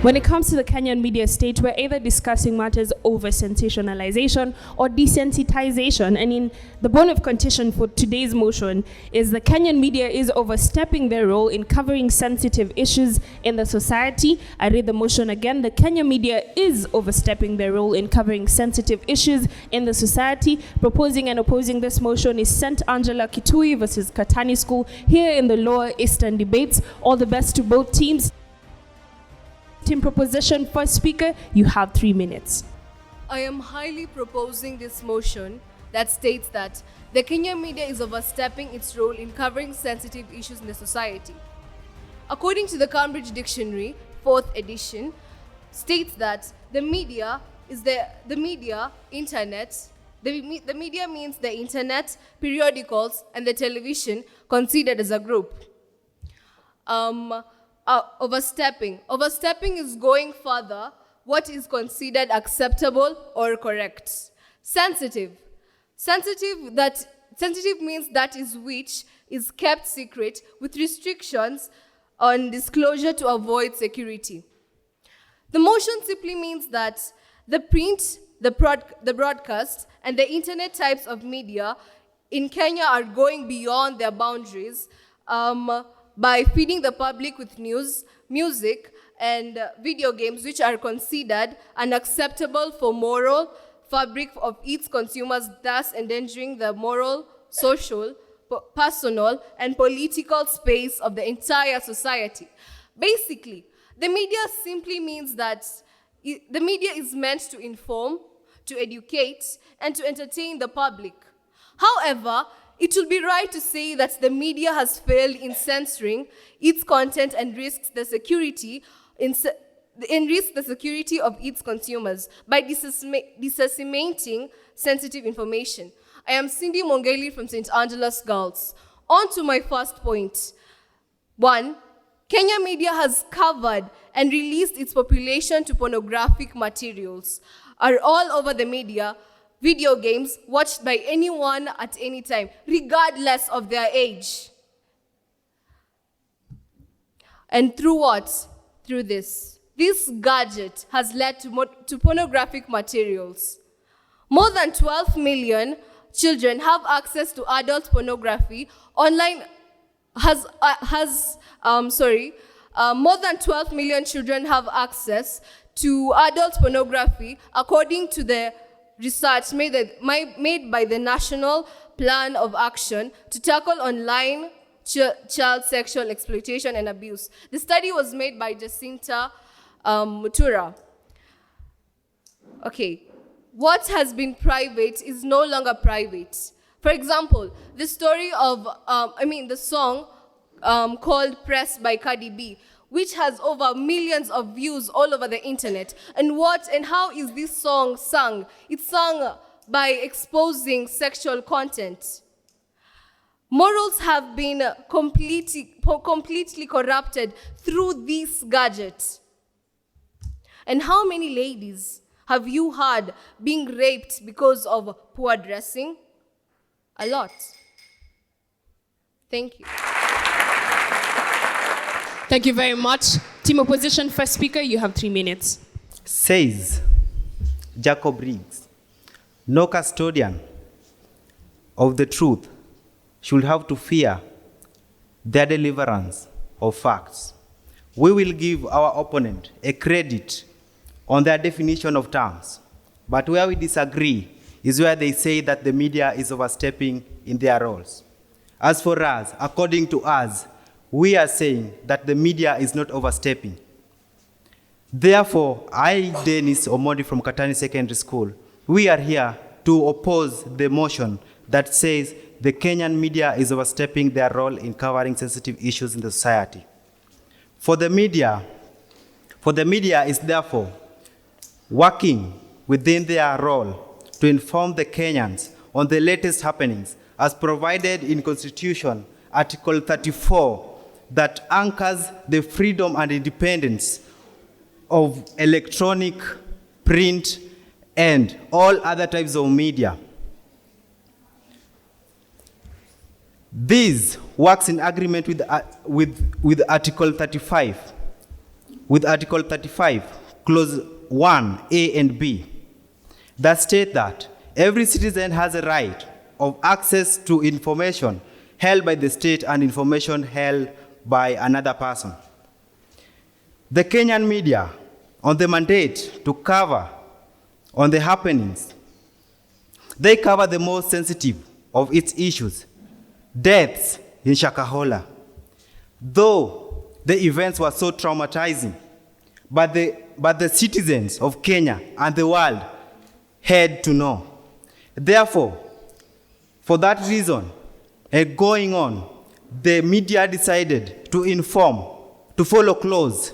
When it comes to the Kenyan media state, we're either discussing matters over sensationalization or desensitization. And in the bone of contention for today's motion is the Kenyan media is overstepping their role in covering sensitive issues in the society. I read the motion again. The Kenyan media is overstepping their role in covering sensitive issues in the society. Proposing and opposing this motion is St. Angela Kitui versus Katani School here in the Lower Eastern debates. All the best to both teams. Team proposition, first speaker, you have 3 minutes. I am highly proposing this motion that states that the Kenyan media is overstepping its role in covering sensitive issues in the society. According to the Cambridge Dictionary, 4th edition, states that the media is the media, internet. The media means the internet, periodicals, and the television considered as a group. Overstepping. Overstepping is going further what is considered acceptable or correct. Sensitive. Sensitive means that is which is kept secret with restrictions on disclosure to avoid security. The motion simply means that the print, the broadcast, and the internet types of media in Kenya are going beyond their boundaries by feeding the public with news, music, and video games which are considered unacceptable for moral fabric of its consumers, thus endangering the moral, social, personal, and political space of the entire society. Basically, the media simply means that the media is meant to inform, to educate, and to entertain the public. However, it will be right to say that the media has failed in censoring its content and risks the security of its consumers by disseminating sensitive information. I am Cindy Mongeli from St. Angela's Girls. On to my first point. 1. Kenya media has covered and released its population to pornographic materials, are all over the media, video games watched by anyone at any time, regardless of their age. And through what? Through this. This gadget has led to pornographic materials. More than 12 million children have access to adult pornography online. More than 12 million children have access to adult pornography, according to the research made by the National Plan of Action to Tackle Online Child Sexual Exploitation and Abuse. The study was made by Jacinta Mutura. Okay, what has been private is no longer private. For example, the story of, the song called Press by Cardi B, which has over millions of views all over the internet. And how is this song sung? It's sung by exposing sexual content. Morals have been completely corrupted through this gadget. And how many ladies have you heard being raped because of poor dressing? A lot. Thank you. Thank you very much. Team opposition, first speaker, you have 3 minutes. Says Jacob Riggs, no custodian of the truth should have to fear their deliverance of facts. We will give our opponent a credit on their definition of terms, but where we disagree is where they say that the media is overstepping in their roles. As for us, according to us, we are saying that the media is not overstepping. Therefore, I, Dennis Omodi from Katani Secondary School, we are here to oppose the motion that says the Kenyan media is overstepping their role in covering sensitive issues in the society. For the media is therefore working within their role to inform the Kenyans on the latest happenings as provided in Constitution, Article 34, that anchors the freedom and independence of electronic, print, and all other types of media. This works in agreement with Article 35 with Article 35, Clause 1, A and B, that state that every citizen has a right of access to information held by the state and information held by another person. The Kenyan media, on the mandate to cover on the happenings, they cover the most sensitive of its issues, deaths in Shakahola. Though the events were so traumatizing, but the citizens of Kenya and the world had to know. Therefore, for that reason, and going on, the media decided to inform, to follow close,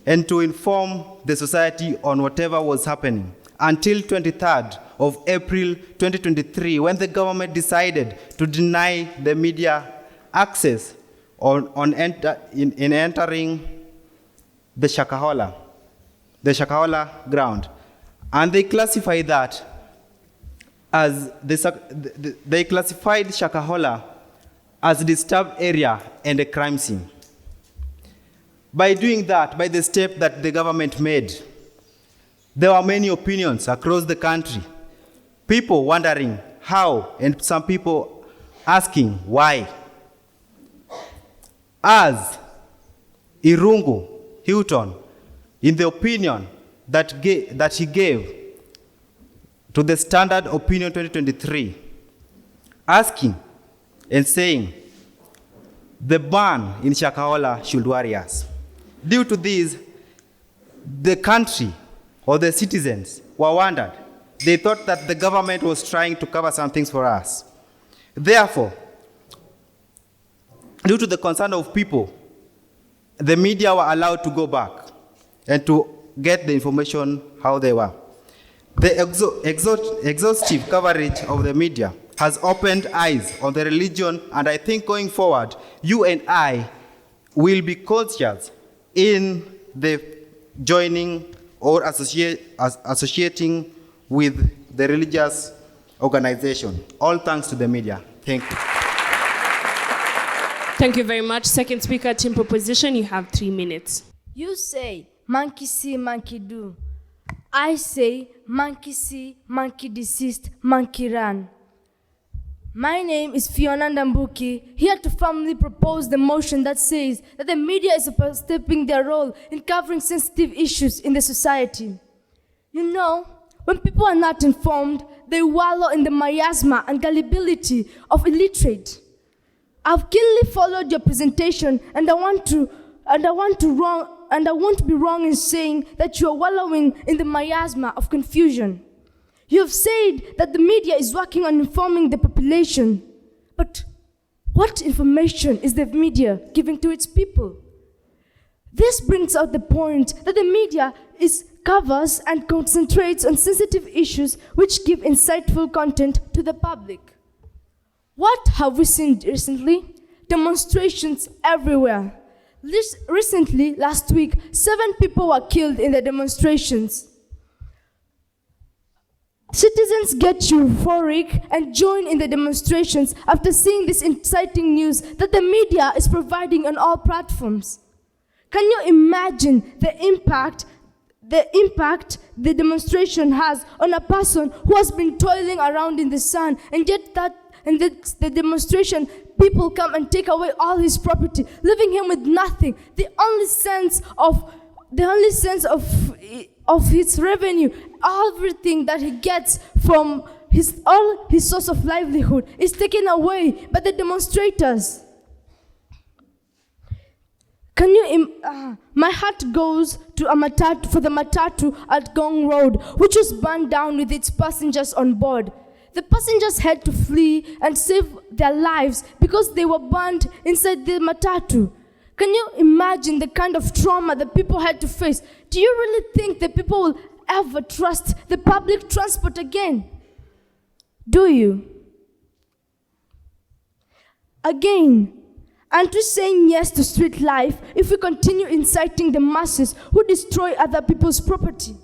and to inform the society on whatever was happening until 23rd of April 2023, when the government decided to deny the media access in entering the Shakahola ground. And they classified that as they classified Shakahola as a disturbed area and a crime scene. By doing that, by the step that the government made, there were many opinions across the country. People wondering how, and some people asking why. As Irungu Hilton, in the opinion that he gave to the Standard Opinion 2023, asking and saying the ban in Shakahola should worry us. Due to this, the country or the citizens were wondered. They thought that the government was trying to cover some things for us. Therefore, due to the concern of people, the media were allowed to go back and to get the information how they were. The exhaustive coverage of the media has opened eyes on the religion, and I think going forward, you and I will be conscious in the joining or associating with the religious organization. All thanks to the media. Thank you. Thank you very much. Second speaker, team proposition, you have 3 minutes. You say, monkey see, monkey do. I say, monkey see, monkey desist, monkey run. My name is Fiona Ndambuki, here to firmly propose the motion that says that the media is overstepping their role in covering sensitive issues in the society. You know, when people are not informed, they wallow in the miasma and gullibility of illiterate. I've keenly followed your presentation, and I won't be wrong in saying that you are wallowing in the miasma of confusion. You have said that the media is working on informing the population. But what information is the media giving to its people? This brings out the point that the media covers and concentrates on sensitive issues which give insightful content to the public. What have we seen recently? Demonstrations everywhere. Recently, last week, 7 people were killed in the demonstrations. Citizens get euphoric and join in the demonstrations after seeing this inciting news that the media is providing on all platforms. Can you imagine the impact the demonstration has on a person who has been toiling around in the sun, and yet the demonstration, people come and take away all his property, leaving him with nothing. The only sense of his revenue, everything that he gets from all his source of livelihood is taken away by the demonstrators. My heart goes to for the matatu at Gong Road, which was burned down with its passengers on board. The passengers had to flee and save their lives because they were burned inside the matatu. Can you imagine the kind of trauma that people had to face? Do you really think that people will ever trust the public transport again? Do you? Again, aren't we saying yes to street life if we continue inciting the masses who destroy other people's property?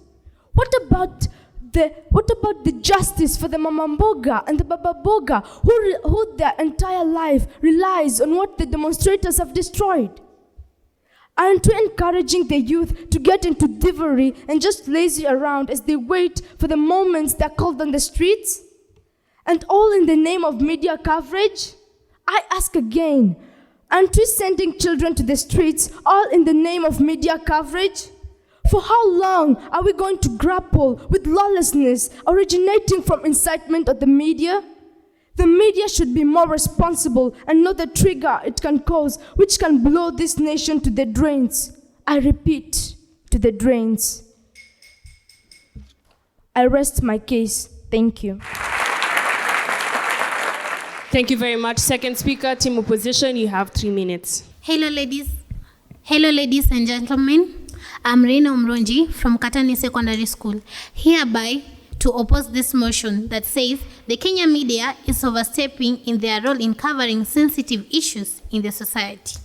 What about the justice for the Mama Mboga and the Baba Boga who their entire life relies on what the demonstrators have destroyed? Aren't we encouraging the youth to get into thievery and just lazy around as they wait for the moments they're called on the streets? And all in the name of media coverage? I ask again, aren't we sending children to the streets all in the name of media coverage? For how long are we going to grapple with lawlessness originating from incitement of the media? The media should be more responsible and not the trigger it can cause, which can blow this nation to the drains. I repeat, to the drains. I rest my case. Thank you. Thank you very much. Second speaker, team opposition, you have 3 minutes. Hello, ladies and gentlemen. I'm Reina Umronji from Katani Secondary School, hereby to oppose this motion that says the Kenya media is overstepping in their role in covering sensitive issues in the society.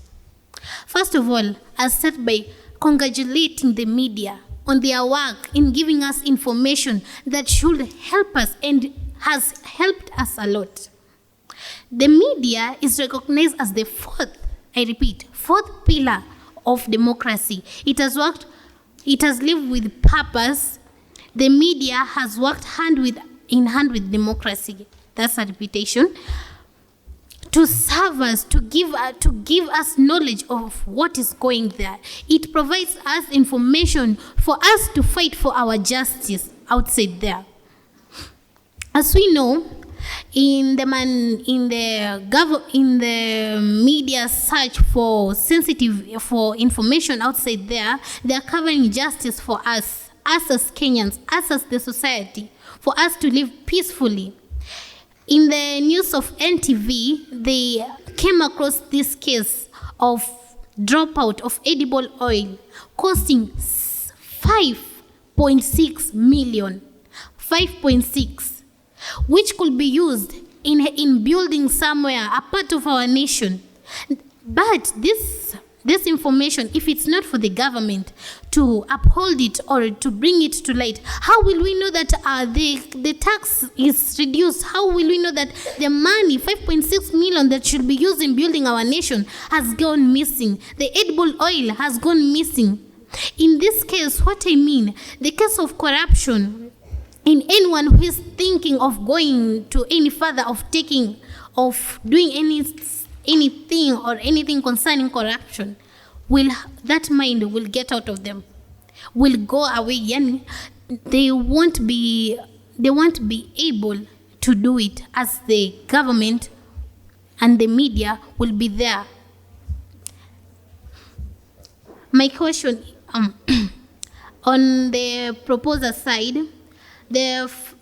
First of all, I'll start by congratulating the media on their work in giving us information that should help us and has helped us a lot. The media is recognized as the fourth pillar of democracy. It has lived with purpose. The media has worked hand in hand with democracy. That's a reputation. To serve us, to give us knowledge of what is going there. It provides us information for us to fight for our justice outside there. As we know, in the media search for information outside there, they are covering justice for us as Kenyans, us as the society, for us to live peacefully. In the news of NTV, they came across this case of dropout of edible oil costing 5.6 million, 5.6, which could be used in building somewhere, a part of our nation. But this information, if it's not for the government to uphold it or to bring it to light, how will we know that the tax is reduced? How will we know that the money, 5.6 million that should be used in building our nation, has gone missing? The edible oil has gone missing. In this case, what I mean, the case of corruption, in anyone who is thinking of going to any further of doing anything or anything concerning corruption, that mind will get out of them, will go away, and they won't be able to do it, as the government and the media will be there. My question, on the proposer side,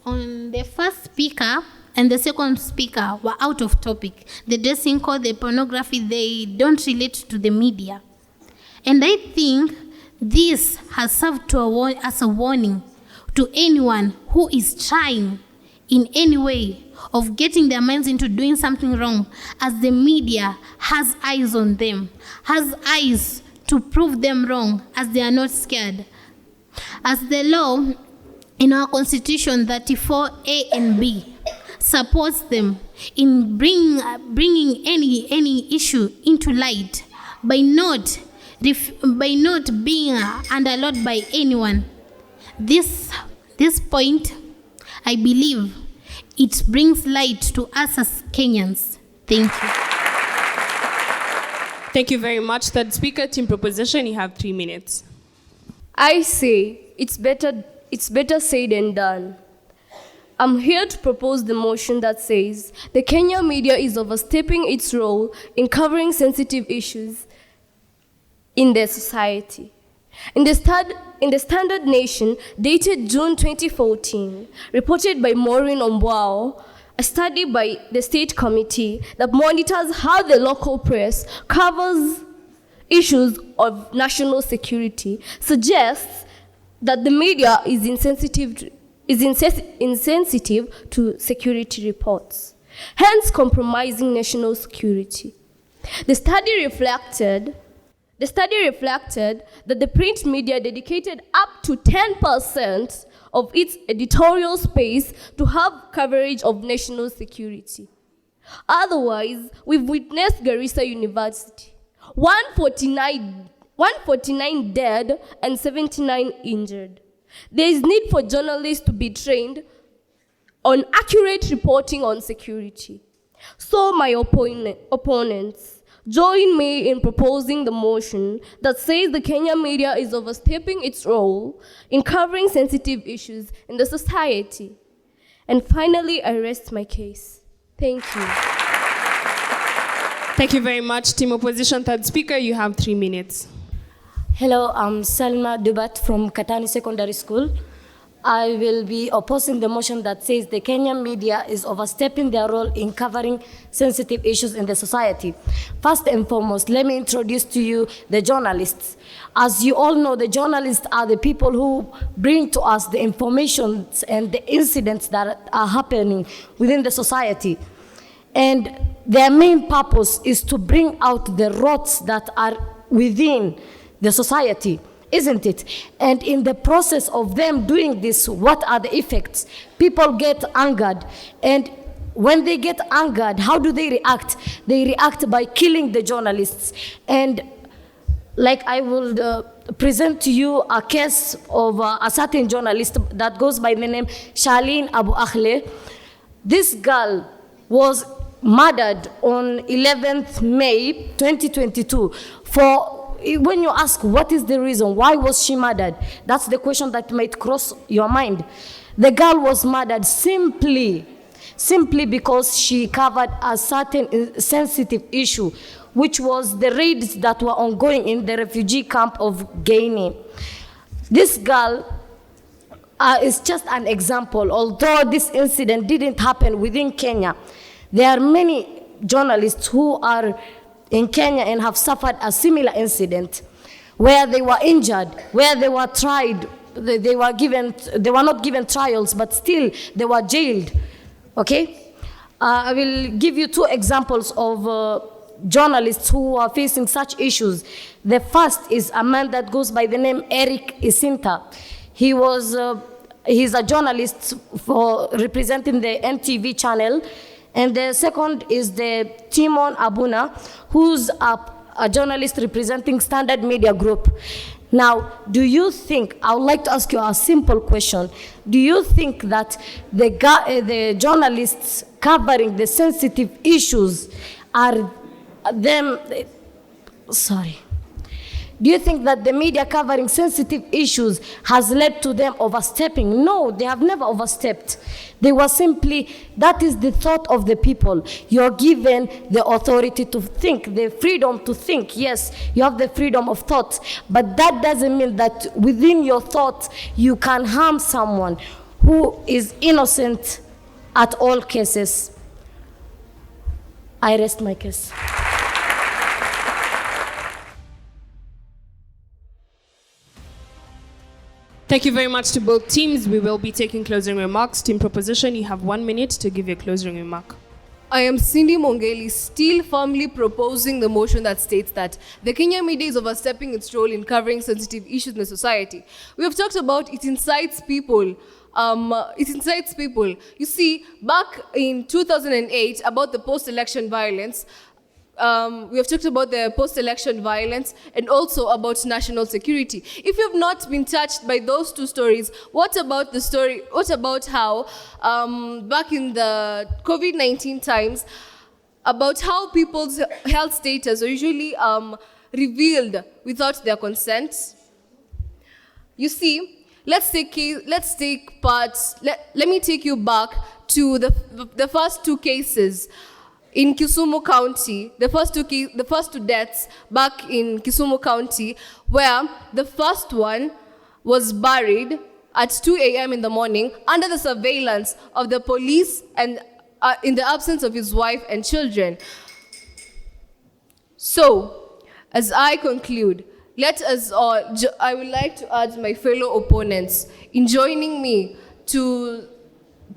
on the first speaker and the second speaker were out of topic. The dressing code, the pornography, they don't relate to the media. And I think this has served as a warning to anyone who is trying in any way of getting their minds into doing something wrong, as the media has eyes on them, has eyes to prove them wrong, as they are not scared. As the law in our Constitution 34A and B supports them in bringing any issue into light by not being underlaid by anyone. This point, I believe, it brings light to us as Kenyans. Thank you. Thank you very much. Third speaker, team proposition, you have 3 minutes. I say it's better said than done. I'm here to propose the motion that says the Kenya media is overstepping its role in covering sensitive issues in their society. In the Standard Nation, dated June 2014, reported by Maureen Ombwao, a study by the State Committee that monitors how the local press covers issues of national security, suggests that the media is insensitive to security reports, hence compromising national security. The study reflected that the print media dedicated up to 10% of its editorial space to have coverage of national security. Otherwise, we've witnessed Garissa University, 149 149 dead and 79 injured. There is need for journalists to be trained on accurate reporting on security. So my opponents, join me in proposing the motion that says the Kenyan media is overstepping its role in covering sensitive issues in the society. And finally, I rest my case. Thank you. Thank you very much, Team Opposition. Third speaker, you have 3 minutes. Hello, I'm Salma Dubat from Katani Secondary School. I will be opposing the motion that says the Kenyan media is overstepping their role in covering sensitive issues in the society. First and foremost, let me introduce to you the journalists. As you all know, the journalists are the people who bring to us the information and the incidents that are happening within the society. And their main purpose is to bring out the rots that are within the society, isn't it? And in the process of them doing this, what are the effects? People get angered, and when they get angered, how do they react? They react by killing the journalists. And like I will present to you a case of a certain journalist that goes by the name Charlene Abu Akhle. This girl was murdered on 11th May 2022 for, when you ask what is the reason, why was she murdered? That's the question that might cross your mind. The girl was murdered simply because she covered a certain sensitive issue, which was the raids that were ongoing in the refugee camp of Guinea. This girl is just an example. Although this incident didn't happen within Kenya, there are many journalists who are in Kenya and have suffered a similar incident where they were injured, where they were tried, they were not given trials, but still they were jailed. Okay? I will give you 2 examples of journalists who are facing such issues. The first is a man that goes by the name Eric Isinta. He's a journalist for representing the NTV channel. And the second is the Timon Abuna, who's a journalist representing Standard Media Group. Now, do you think, I would like to ask you a simple question. Do you think that the journalists covering the sensitive issues are do you think that the media covering sensitive issues has led to them overstepping? No, they have never overstepped. They were simply, that is the thought of the people. You're given the authority to think, the freedom to think. Yes, you have the freedom of thought, but that doesn't mean that within your thought you can harm someone who is innocent at all cases. I rest my case. Thank you very much to both teams. We will be taking closing remarks. Team Proposition, you have 1 minute to give your closing remark. I am Cindy Mongeli, still firmly proposing the motion that states that the Kenyan media is overstepping its role in covering sensitive issues in the society. We have talked about it incites people. You see, back in 2008, about the post-election violence, we have talked about the post-election violence and also about national security. If you have not been touched by those 2 stories, what about the story? What about how back in the COVID-19 times, about how people's health status are usually revealed without their consent? You see, let me take you back to the first 2 cases. In Kisumu County, the first two deaths back in Kisumu County, where the first one was buried at 2 a.m. in the morning under the surveillance of the police and in the absence of his wife and children. So, as I conclude, I would like to urge my fellow opponents in joining me to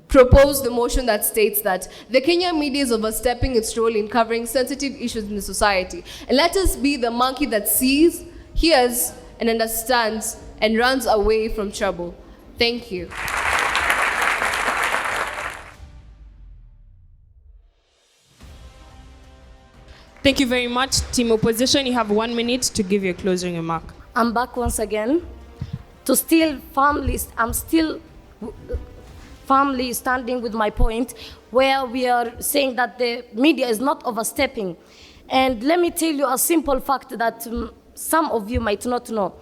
propose the motion that states that the Kenyan media is overstepping its role in covering sensitive issues in the society. And let us be the monkey that sees, hears, and understands, and runs away from trouble. Thank you. Thank you very much. Team Opposition, you have 1 minute to give your closing remark. I'm back once again to I'm still firmly standing with my point where we are saying that the media is not overstepping. And let me tell you a simple fact that some of you might not know.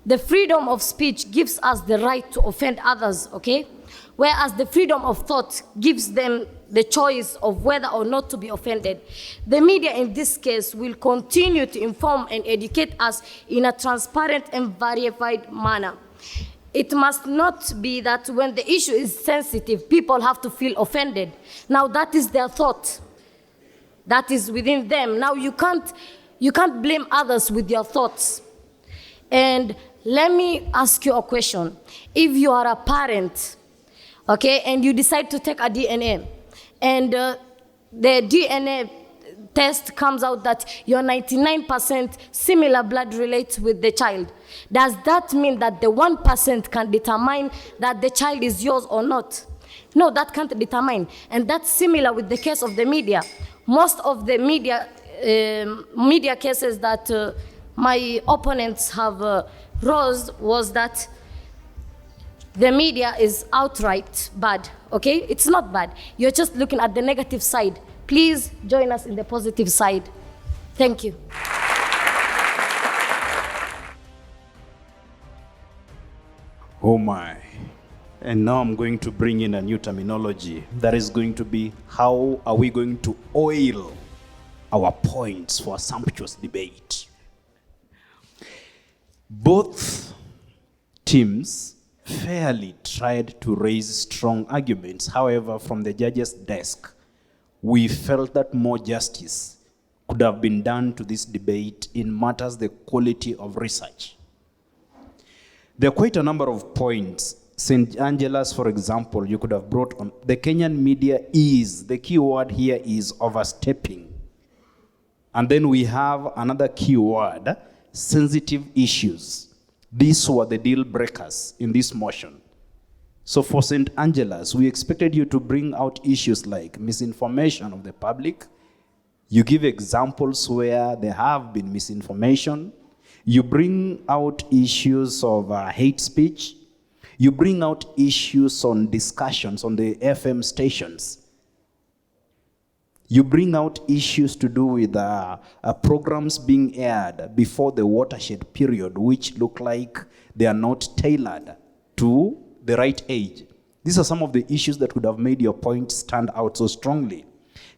The freedom of speech gives us the right to offend others, okay? Whereas the freedom of thought gives them the choice of whether or not to be offended. The media in this case will continue to inform and educate us in a transparent and verified manner. It must not be that when the issue is sensitive, people have to feel offended. Now that is their thought. That is within them. Now you can't blame others with your thoughts. And let me ask you a question. If you are a parent, okay, and you decide to take a DNA, and the DNA test comes out that you're 99% similar blood relates with the child, does that mean that the 1% can determine that the child is yours or not? No, that can't determine. And that's similar with the case of the media. Most of the media cases that my opponents have rose was that the media is outright bad, okay? It's not bad. You're just looking at the negative side. Please join us in the positive side. Thank you. Oh my. And now I'm going to bring in a new terminology that is going to be, how are we going to oil our points for a sumptuous debate? Both teams fairly tried to raise strong arguments. However, from the judge's desk, we felt that more justice could have been done to this debate in matters the quality of research. There are quite a number of points. St. Angela's, for example, you could have brought on. The Kenyan media is, the key word here is overstepping. And then we have another key word, sensitive issues. These were the deal breakers in this motion. So for St. Angela's, we expected you to bring out issues like misinformation of the public. You give examples where there have been misinformation. You bring out issues of hate speech. You bring out issues on discussions on the FM stations. You bring out issues to do with programs being aired before the watershed period, which look like they are not tailored to the right age. These are some of the issues that would have made your point stand out so strongly.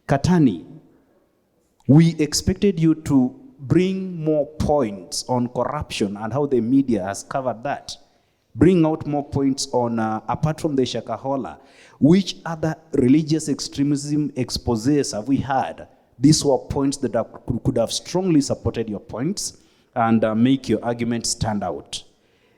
Katani, we expected you to bring more points on corruption and how the media has covered that. Bring out more points on, apart from the Shakahola, which other religious extremism exposés have we had? These were points that could have strongly supported your points and make your argument stand out.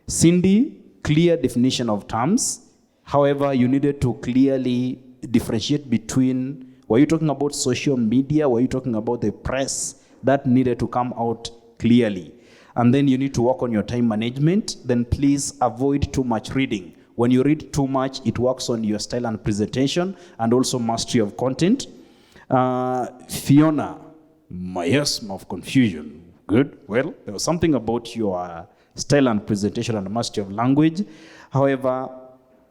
Cindy, clear definition of terms. However, you needed to clearly differentiate between, were you talking about social media? Were you talking about the press? That needed to come out clearly. And then you need to work on your time management. Then please avoid too much reading. When you read too much, it works on your style and presentation and also mastery of content. Fiona, miasma of confusion. Good. Well, there was something about your style and presentation and mastery of language. However,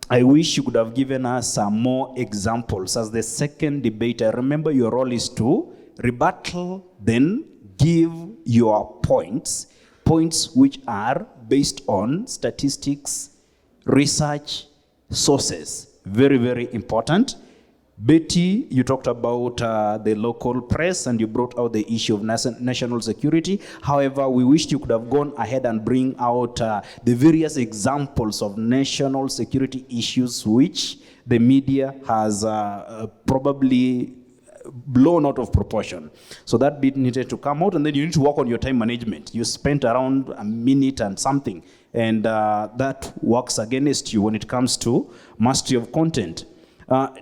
I wish you could have given us some more examples. As the second debater, remember your role is to rebuttal, then give your points which are based on statistics, research, sources. Very, very important. Betty, you talked about the local press and you brought out the issue of national security. However, we wished you could have gone ahead and bring out the various examples of national security issues which the media has probably blown out of proportion. So that bit needed to come out, and then you need to work on your time management. You spent around a minute and something, and that works against you when it comes to mastery of content.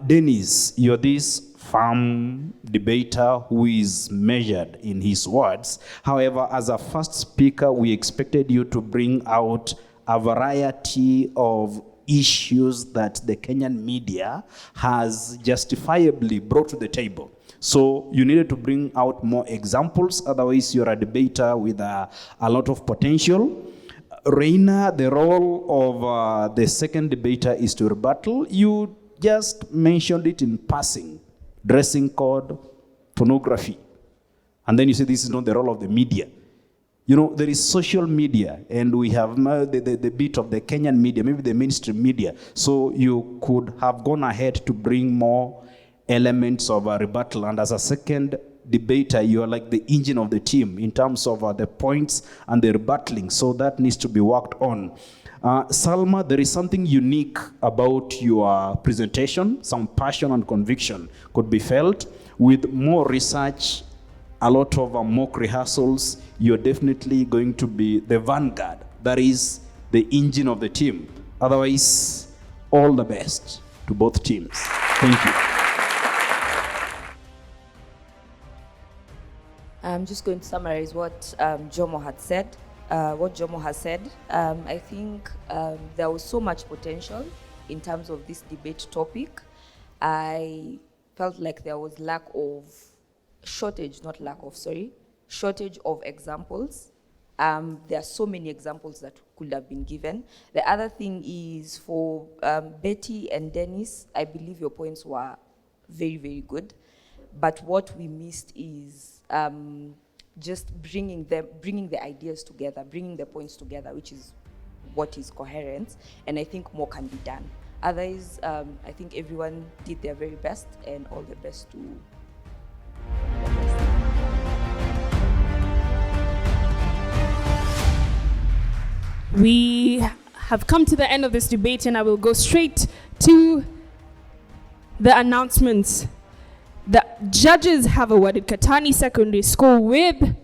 Dennis, you're this firm debater who is measured in his words. However, as a first speaker, we expected you to bring out a variety of issues that the Kenyan media has justifiably brought to the table. So you needed to bring out more examples, otherwise you're a debater with a lot of potential. Reina, the role of the second debater is to rebuttal. You just mentioned it in passing. Dressing code, pornography. And then you say this is not the role of the media. You know, there is social media, and we have the bit of the Kenyan media, maybe the mainstream media. So you could have gone ahead to bring more elements of a rebuttal. And as a second debater, you are like the engine of the team in terms of the points and the rebuttaling. So that needs to be worked on. Salma, there is something unique about your presentation. Some passion and conviction could be felt. With more research, a lot of mock rehearsals, you're definitely going to be the vanguard. That is the engine of the team. Otherwise, all the best to both teams. Thank you. I'm just going to summarize what Jomo had said. I think there was so much potential in terms of this debate topic. I felt like there was shortage of examples. There are so many examples that could have been given. The other thing is for Betty and Dennis, I believe your points were very, very good. But what we missed is just bringing the ideas together, bringing the points together, which is what is coherent. And I think more can be done. Otherwise, I think everyone did their very best, and all the best to We have come to the end of this debate, and I will go straight to the announcements. The judges have awarded Katani Secondary School with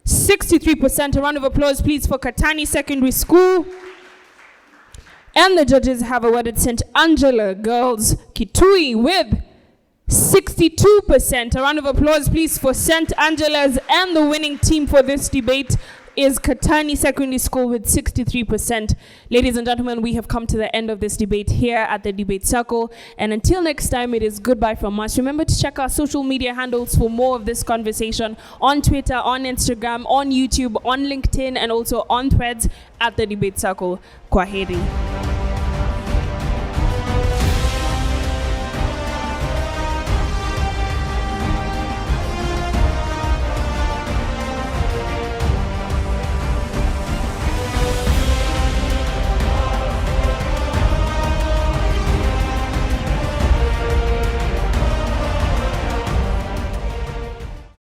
63%. A round of applause, please, for Katani Secondary School. And the judges have awarded St. Angela Girls Kitui with 62%. A round of applause, please, for St. Angela's. And the winning team for this debate is Katani Secondary School with 63%. Ladies and gentlemen, we have come to the end of this debate here at the Debate Circle. And until next time, it is goodbye from us. Remember to check our social media handles for more of this conversation on Twitter, on Instagram, on YouTube, on LinkedIn, and also on Threads at the Debate Circle. Kwaheri.